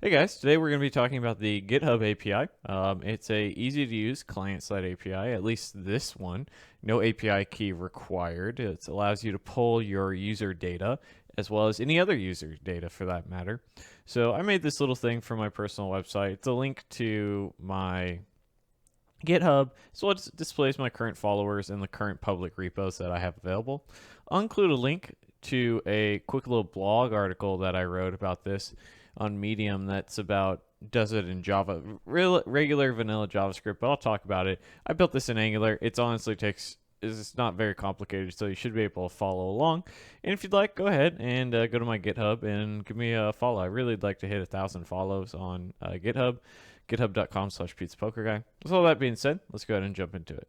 Hey guys, today we're going to be talking about the GitHub API. It's a easy to use client-side API, at least this one. No API key required. It allows you to pull your user data as well as any other user data for that matter. So I made this little thing for my personal website. It's a link to my GitHub, so it displays my current followers and the current public repos that I have available. I'll include a link to a quick little blog article that I wrote about this on Medium that's about does it in Java, regular vanilla JavaScript, but I'll talk about it. I built this in Angular. It's not very complicated, so you should be able to follow along. And if you'd like, go ahead and go to my GitHub and give me a follow. I really would like to hit 1,000 follows on GitHub, github.com/pizzapokerguy. With all that being said, let's go ahead and jump into it.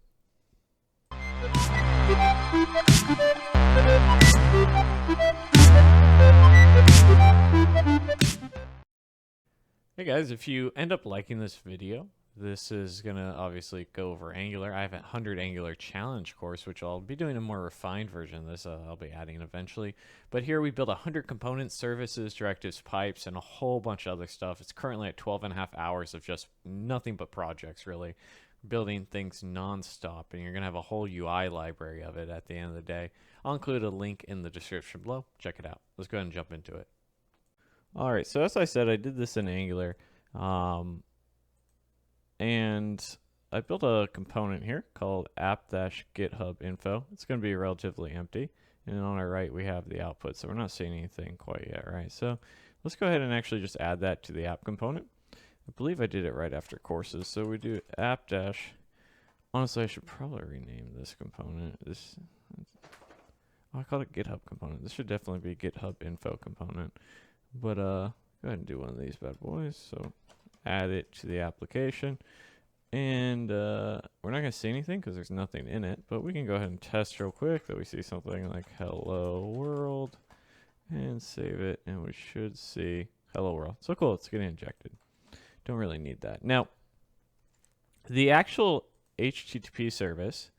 Hey guys, if you end up liking this video, this is going to obviously go over Angular. I have a 100 Angular challenge course, which I'll be doing a more refined version of this. I'll be adding eventually. But here we build 100 components, services, directives, pipes, and a whole bunch of other stuff. It's currently at 12.5 hours of just nothing but projects, really. Building things nonstop, and you're going to have a whole UI library of it at the end of the day. I'll include a link in the description below. Check it out. Let's go ahead and jump into it. All right, so as I said, I did this in Angular, and I built a component here called app-github-info. It's going to be relatively empty, and on our right we have the output, so we're not seeing anything quite yet, right? So let's go ahead and actually just add that to the app component. I believe I did it right after courses, so we do app-. Honestly, I should probably rename this component. I called it GitHub component. This should definitely be GitHub info component. But go ahead and do one of these bad boys. So add it to the application. And we're not going to see anything because there's nothing in it. But we can go ahead and test real quick that we see something like hello world. And save it. And we should see hello world. So cool. It's getting injected. Don't really need that. Now, the actual HTTP service,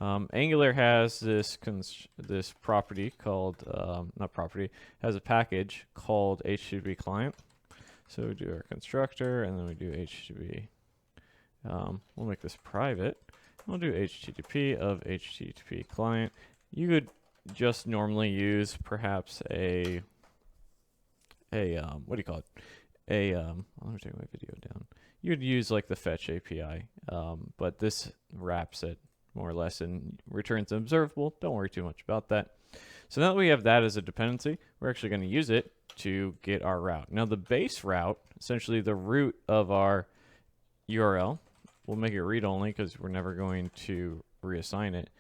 Angular has this property called, has a package called HTTP client. So we do our constructor, and then we do HTTP. We'll make this private. We'll do HTTP of HTTP client. You could just normally use perhaps what do you call it? Let me take my video down. You'd use like the fetch API, but this wraps it more or less and returns observable. Don't worry too much about that. So now that we have that as a dependency, we're actually going to use it to get our route. Now the base route, essentially the root of our URL, we'll make it read-only because we're never going to reassign it.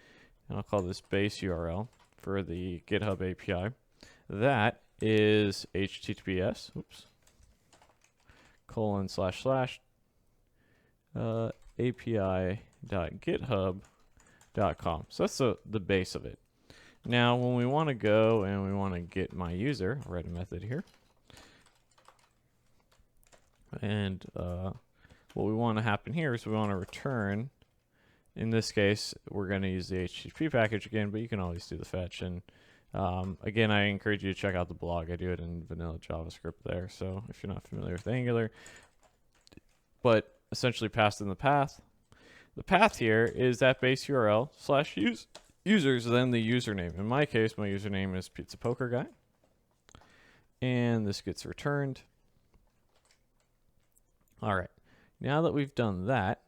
And I'll call this base URL for the GitHub API. That is HTTPS, API.github.com. So that's the base of it. Now, when we want to go and we want to get my user, I'll write a method here. And what we want to happen here is we want to return. In this case, we're going to use the HTTP package again, but you can always do the fetch. And again, I encourage you to check out the blog. I do it in vanilla JavaScript there. So if you're not familiar with Angular, but essentially passed in the path. The path here is that base URL / users, then the username. In my case, my username is pizzapokerguy. And this gets returned. All right. Now that we've done that,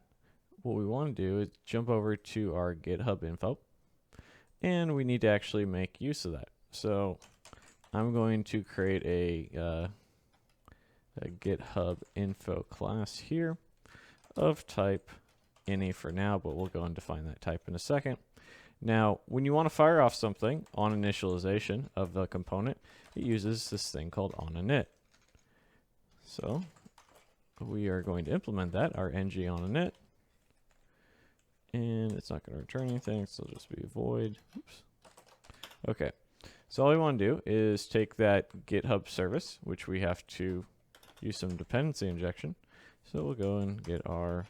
what we want to do is jump over to our GitHub info. And we need to actually make use of that. So I'm going to create a GitHub info class here of type any for now, but we'll go and define that type in a second. Now, when you want to fire off something on initialization of the component, it uses this thing called onInit. So we are going to implement that, our ng onInit. And it's not going to return anything, so it'll just be void. Oops. Okay, so all we want to do is take that GitHub service, which we have to use some dependency injection. So we'll go and get our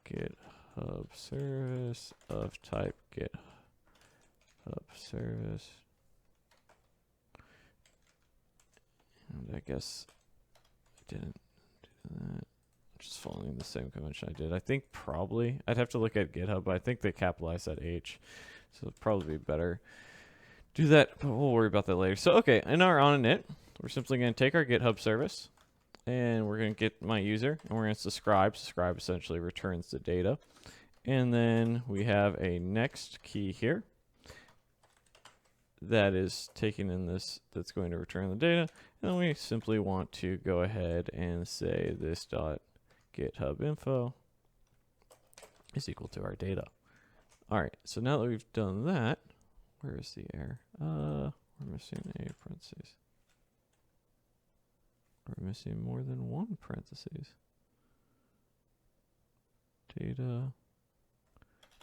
GitHub service of type GitHub service. And I guess didn't do that. Just following the same convention I did. I think probably, I'd have to look at GitHub, but I think they capitalized that H. So it'd probably be better do that, but we'll worry about that later. So, okay, in our on init, we're simply going to take our GitHub service, and we're going to get my user, and we're going to subscribe. Subscribe essentially returns the data. And then we have a next key here that is taking in this, that's going to return the data. And then we simply want to go ahead and say this dot GitHub info is equal to our data. All right, so now that we've done that, where is the error? We're missing a parentheses. We're missing more than one parentheses. Data,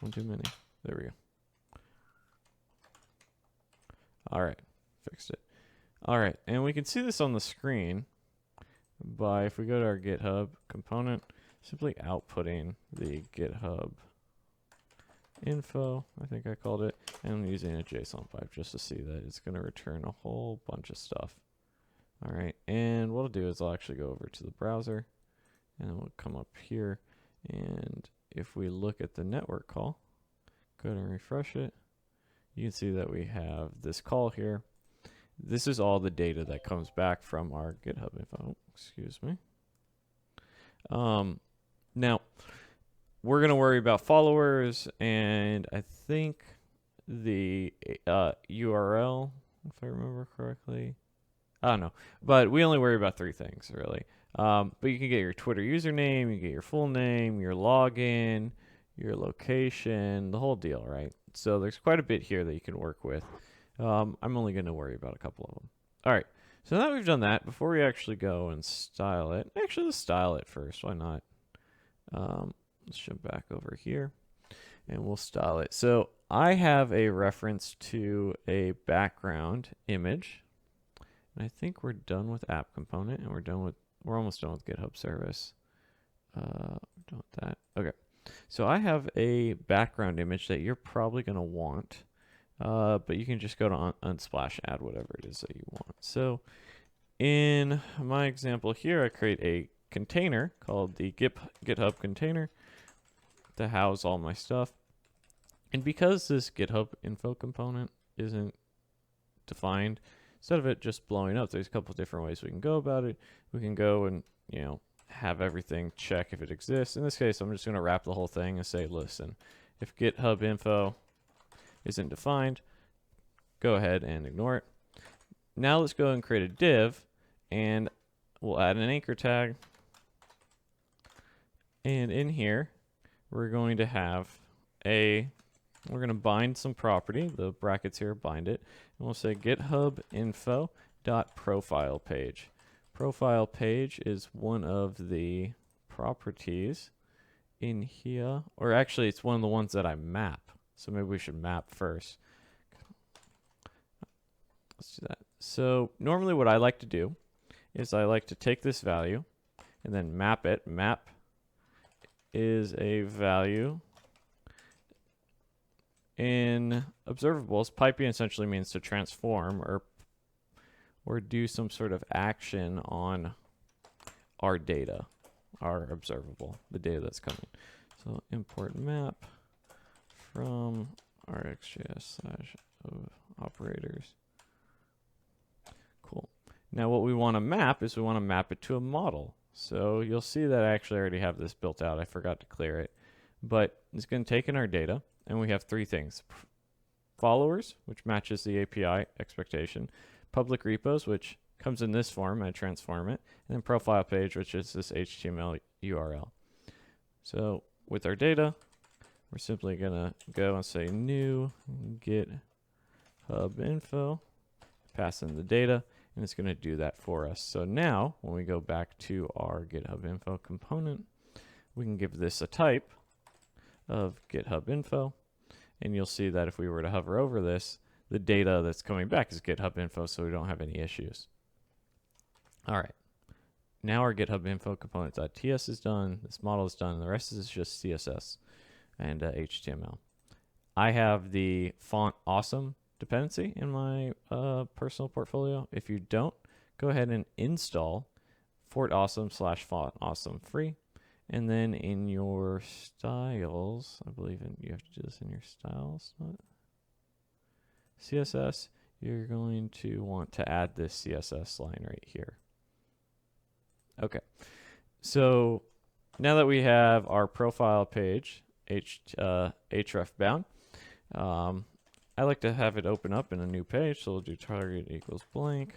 one too many. There we go. All right, fixed it. All right, and we can see this on the screen by, if we go to our GitHub component, simply outputting the GitHub info, I think I called it, and I'm using a JSON pipe just to see that it's going to return a whole bunch of stuff. All right, and what I'll do is I'll actually go over to the browser, and we'll come up here, and if we look at the network call, go ahead and refresh it, you can see that we have this call here. This is all the data that comes back from our GitHub info. Excuse me. Now, we're going to worry about followers, and I think the URL, if I remember correctly. I don't know. But we only worry about 3 things, really. But you can get your Twitter username, you can get your full name, your login, your location, the whole deal, right? So there's quite a bit here that you can work with. I'm only going to worry about a couple of them. All right. So now that we've done that, before we actually go and style it, actually let's style it first. Why not? Let's jump back over here and we'll style it. So I have a reference to a background image. And I think we're done with app component, and we're almost done with GitHub service. We're done with that. Okay. So I have a background image that you're probably going to want. But you can just go to Unsplash, add whatever it is that you want. So in my example here, I create a container called the GitHub container to house all my stuff. And because this GitHub info component isn't defined, instead of it just blowing up, there's a couple different ways we can go about it. We can go and, you know, have everything check if it exists. In this case, I'm just going to wrap the whole thing and say, listen, if GitHub info isn't defined, go ahead and ignore it. Now let's go and create a div, and we'll add an anchor tag. And in here, we're going to have we're going to bind some property, the brackets here bind it, and we'll say GitHub info dot profile page. Profile page is one of the properties in here, or actually it's one of the ones that I map. So maybe we should map first. Let's do that. So normally what I like to do is I like to take this value and then map it. Map is a value in observables. Piping essentially means to transform or do some sort of action on our data, our observable, the data that's coming. So import map from rxjs/operators. Cool. Now what we want to map is we want to map it to a model. So you'll see that I actually already have this built out. I forgot to clear it. But it's going to take in our data, and we have 3 things. Followers, which matches the API expectation. Public repos, which comes in this form, I transform it. And then profile page, which is this HTML URL. So with our data, we're simply going to go and say new GitHub info, pass in the data, and it's going to do that for us. So now, when we go back to our GitHub info component, we can give this a type of GitHub info, and you'll see that if we were to hover over this, the data that's coming back is GitHub info, so we don't have any issues. All right. Now our GitHub info component.ts is done, this model is done, and the rest is just CSS and HTML. I have the font awesome dependency in my personal portfolio. If you don't, go ahead and install Fort Awesome / Font Awesome free. And then in your styles, I believe you have to do this in your styles, not CSS, you're going to want to add this CSS line right here. Okay, so now that we have our profile page href bound, I like to have it open up in a new page, so we'll do target equals blank,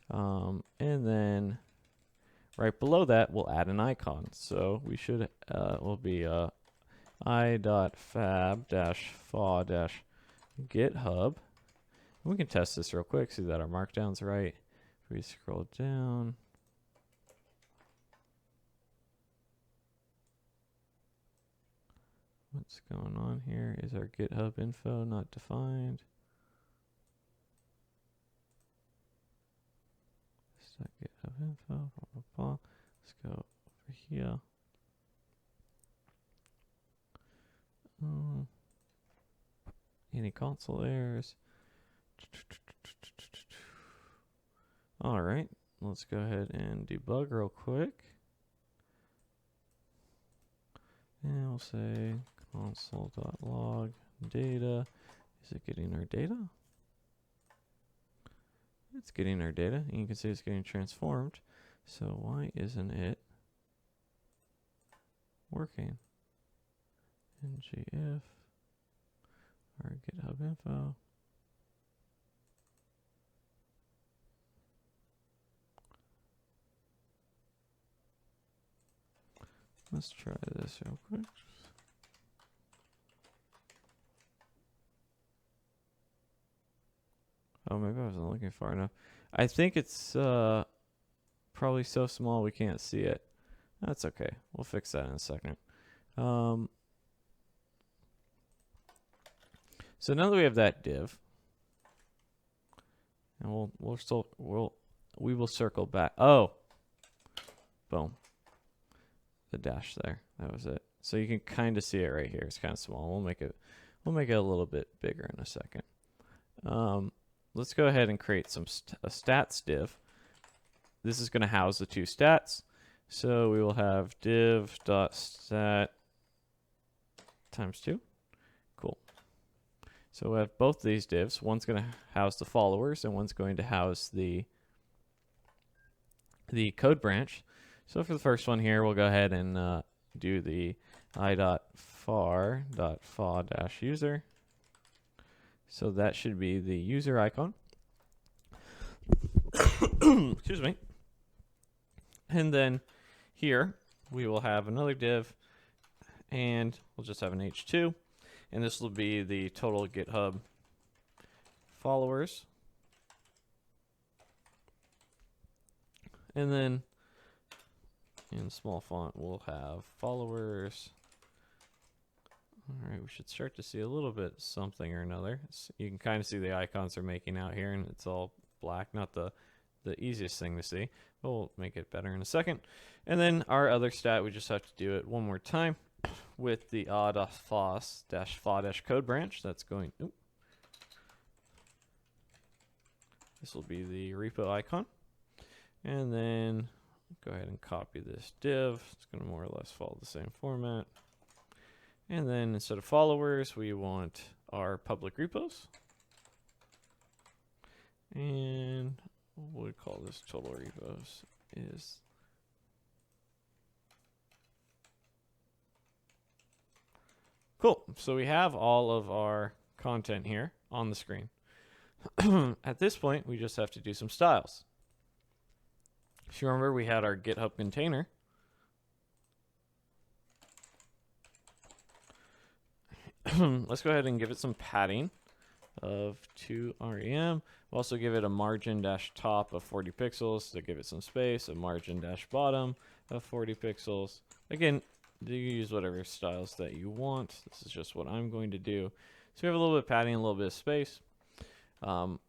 and then right below that we'll add an icon. So we should will be i.fab-fa-github. We can test this real quick, see that our markdown's right. If we scroll down, what's going on here? Is our GitHub info not defined? Set GitHub info, blah, blah, blah. Let's go over here. Any console errors? All right, let's go ahead and debug real quick. And we'll say console.log data. Is it getting our data? It's getting our data. And you can see it's getting transformed. So why isn't it working? ngif our GitHub info. Let's try this real quick. Oh, maybe I wasn't looking far enough. I think it's probably so small we can't see it. That's okay. We'll fix that in a second. So now that we have that div, and we will circle back. Oh, boom. The dash there. That was it. So you can kind of see it right here. It's kind of small. We'll make it a little bit bigger in a second. Let's go ahead and create some a stats div. This is going to house the two stats. So we will have div.stat times 2. Cool. So we have both these divs. One's going to house the followers and one's going to house the code branch. So for the first one here, we'll go ahead and do the i.far.fa-user. So that should be the user icon. Excuse me. And then here we will have another div, and we'll just have an h2, and this will be the total GitHub followers. And then in small font we'll have followers. All right, we should start to see a little bit something or another. So you can kind of see the icons are making out here, and it's all black. Not the easiest thing to see, but we'll make it better in a second. And then our other stat, we just have to do it one more time with the a.fos-fa-code branch. That's going. This will be the repo icon, and then go ahead and copy this div. It's going to more or less follow the same format. And then instead of followers, we want our public repos. And what we call this total repos is cool. So we have all of our content here on the screen. At this point, we just have to do some styles. If you remember, we had our GitHub container. Let's go ahead and give it some padding of 2 rem. We'll also give it a margin-top of 40 pixels to give it some space, a margin-bottom of 40 pixels. Again, you use whatever styles that you want. This is just what I'm going to do. So we have a little bit of padding, a little bit of space. I'm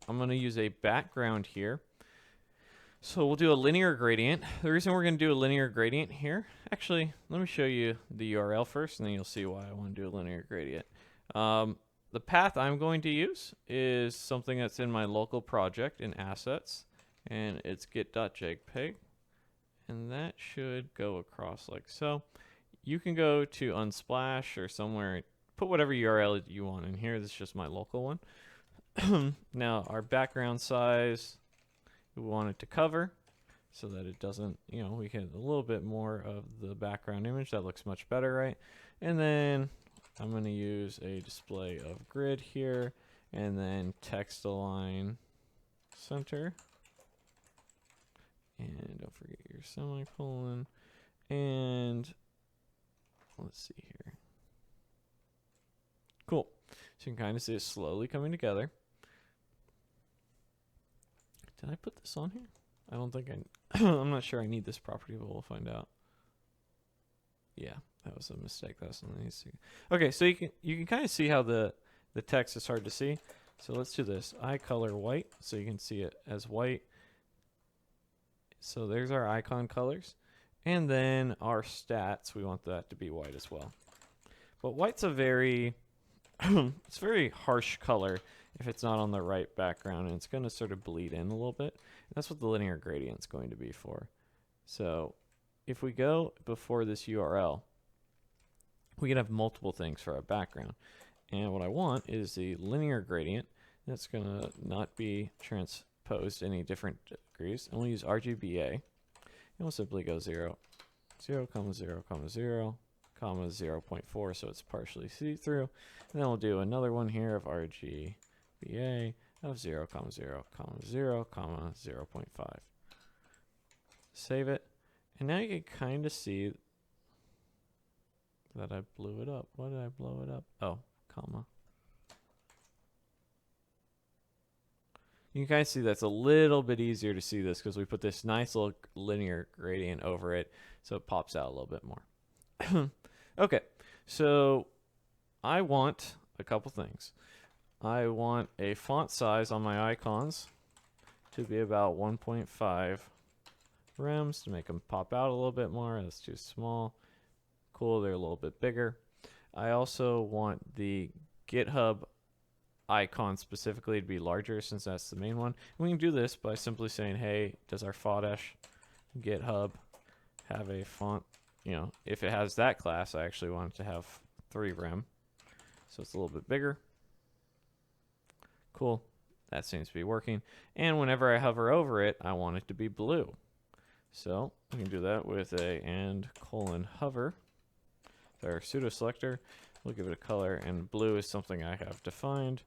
going to use a background here. So we'll do a linear gradient. The reason we're going to do a linear gradient here, actually, let me show you the URL first, and then you'll see why I want to do a linear gradient. The path I'm going to use is something that's in my local project in assets, and it's git.jpg. And that should go across like so. You can go to Unsplash or somewhere, put whatever URL you want in here. This is just my local one. Now our background size, we want it to cover so that it doesn't, you know, we get a little bit more of the background image. That looks much better, right? And then I'm going to use a display of grid here, and then text align center. And don't forget your semicolon. And let's see here. Cool. So you can kind of see it slowly coming together. Did I put this on here? I don't think I'm not sure I need this property, but we'll find out. Yeah, that was a mistake. That's something needs to. Okay, so you can kind of see how the text is hard to see. So let's do this. I color white, so you can see it as white. So there's our icon colors. And then our stats, we want that to be white as well. But white's a very it's a very harsh color if it's not on the right background, and it's going to sort of bleed in a little bit. And that's what the linear gradient's going to be for. So if we go before this URL, we can have multiple things for our background. And what I want is the linear gradient that's going to not be transposed any different degrees. And we'll use RGBA. And we'll simply go 0, 0, 0, 0, 0, 0.4, so it's partially see-through. And then we'll do another one here of RGBA of 0, 0, 0, 0.5. Save it. And now you can kind of see that I blew it up. Why did I blow it up? Oh, comma. You can kind of see that's a little bit easier to see this because we put this nice little linear gradient over it, so it pops out a little bit more. Okay, so I want a couple things. I want a font size on my icons to be about 1.5 rems to make them pop out a little bit more. That's too small. Cool, they're a little bit bigger. I also want the GitHub icon specifically to be larger since that's the main one. And we can do this by simply saying, hey, does our Font-esh GitHub have a font? You know, if it has that class, I actually want it to have 3 rem. So it's a little bit bigger. Cool. That seems to be working. And whenever I hover over it, I want it to be blue. So we can do that with a &hover. Our pseudo selector. We'll give it a color, and blue is something I have defined,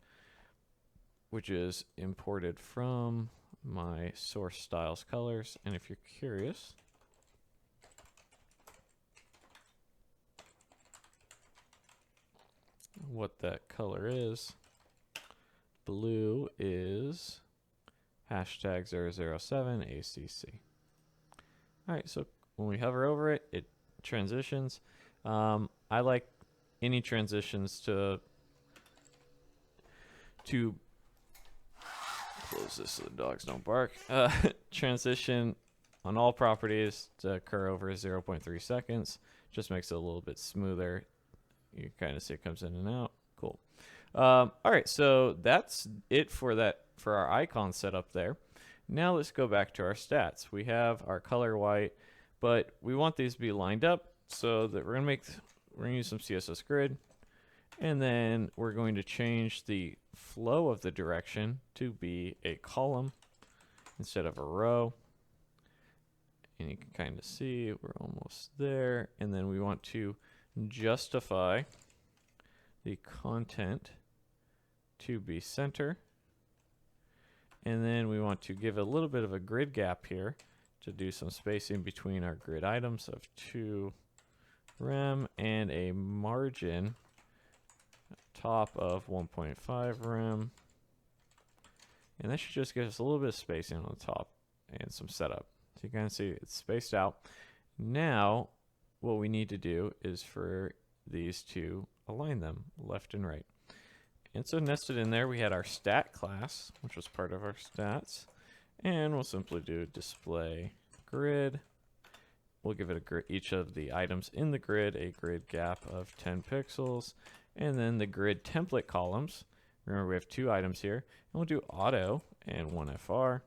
which is imported from my source styles colors. And if you're curious, what that color is, blue is #007 ACC. All right, so when we hover over it, it transitions. I like any transitions to close this so the dogs don't bark. Transition on all properties to occur over 0.3 seconds. Just makes it a little bit smoother. You kind of see it comes in and out. Cool. All right, so that's it for our icon setup there. Now let's go back to our stats. We have our color white, but we want these to be lined up so that we're gonna use some CSS grid, and then we're going to change the flow of the direction to be a column instead of a row. And you can kind of see we're almost there. And then we want to justify the content to be center. And then we want to give a little bit of a grid gap here to do some spacing between our grid items of 2 rem and a margin top of 1.5 rem. And that should just give us a little bit of spacing on the top and some setup. So you kind of see it's spaced out. Now what we need to do is for these to align them left and right. And so nested in there we had our stat class, which was part of our stats, and we'll simply do display grid. We'll give it each of the items in the grid a grid gap of 10 pixels, and then the grid template columns. Remember we have 2 items here, and we'll do auto and 1FR.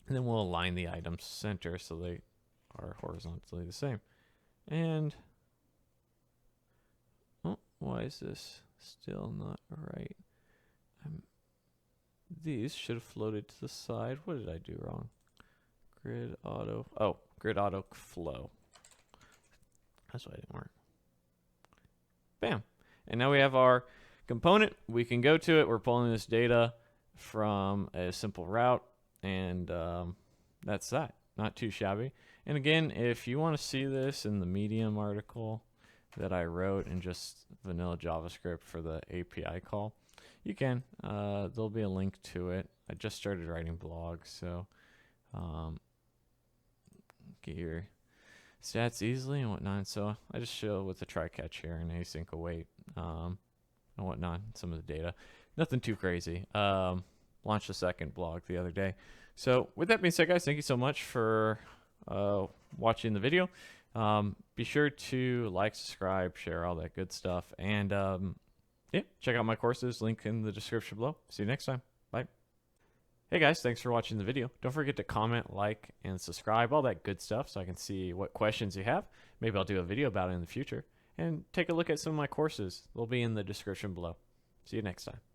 And then we'll align the items center so they are horizontally the same. And oh, why is this still not right? These should have floated to the side. What did I do wrong? Grid auto. Oh, grid auto flow. That's why it didn't work. Bam. And now we have our component. We can go to it. We're pulling this data from a simple route. And that's that. Not too shabby. And again, if you want to see this in the Medium article that I wrote in just vanilla JavaScript for the API call, you can. There'll be a link to it. I just started writing blogs, so get your stats easily and whatnot. So I just show with the try catch here and async await and whatnot, some of the data. Nothing too crazy. Launched a second blog the other day. So with that being said, guys, thank you so much for watching the video. Be sure to like, subscribe, share, all that good stuff. And yeah, check out my courses, link in the description below. See you next time. Bye. Hey guys, thanks for watching the video. Don't forget to comment, like, and subscribe, all that good stuff, so I can see what questions you have. Maybe I'll do a video about it in the future. And take a look at some of my courses. They'll be in the description below. See you next time.